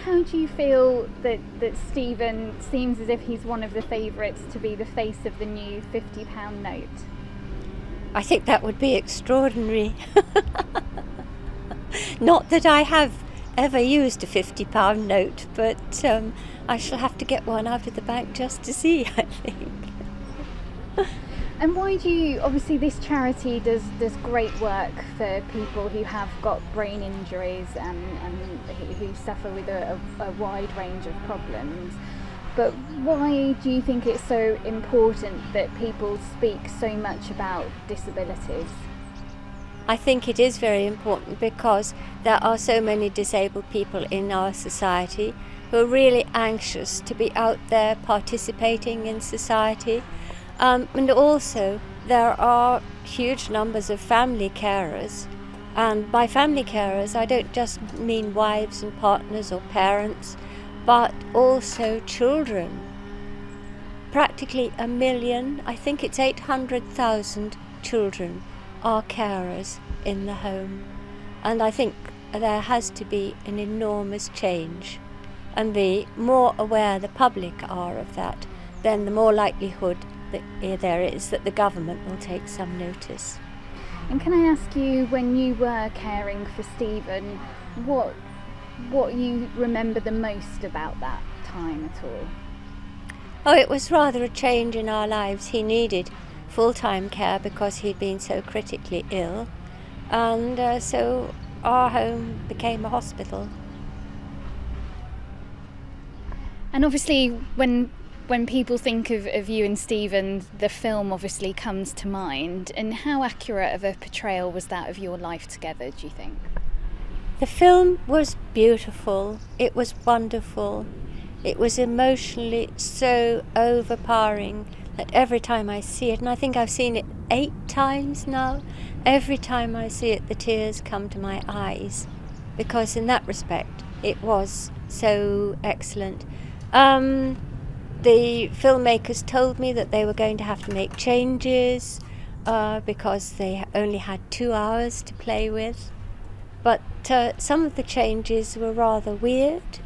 how do you feel that Stephen seems as if he's one of the favourites to be the face of the new £50 note? I think that would be extraordinary. Not that I have ever used a £50 note, but I shall have to get one out of the bank just to see, I think. And why do you, obviously this charity does great work for people who have got brain injuries and who suffer with a wide range of problems, but why do you think it's so important that people speak so much about disabilities? I think it is very important because there are so many disabled people in our society who are really anxious to be out there participating in society. And also there are huge numbers of family carers, and by family carers I don't just mean wives and partners or parents, but also children. Practically 1 million, I think it's 800,000 children are carers in the home, and I think there has to be an enormous change, and the more aware the public are of that, then the more likelihood that there is that the government will take some notice. And can I ask you, when you were caring for Stephen, what you remember the most about that time at all? Oh, it was rather a change in our lives. He needed full-time care because he'd been so critically ill, and so our home became a hospital. And obviously when people think of you and Stephen, the film obviously comes to mind. And how accurate of a portrayal was that of your life together, do you think? The film was beautiful, it was wonderful, it was emotionally so overpowering that every time I see it, and I think I've seen it 8 times now, every time I see it the tears come to my eyes, because in that respect it was so excellent. The filmmakers told me that they were going to have to make changes because they only had 2 hours to play with. But some of the changes were rather weird.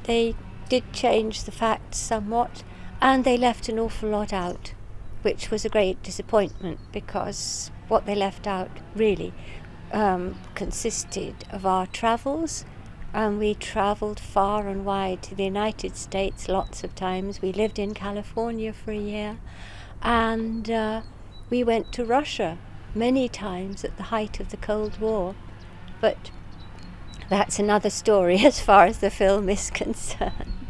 They did change the facts somewhat, and they left an awful lot out, which was a great disappointment, because what they left out really consisted of our travels. And we travelled far and wide to the United States lots of times. We lived in California for a year, and we went to Russia many times at the height of the Cold War. But that's another story as far as the film is concerned.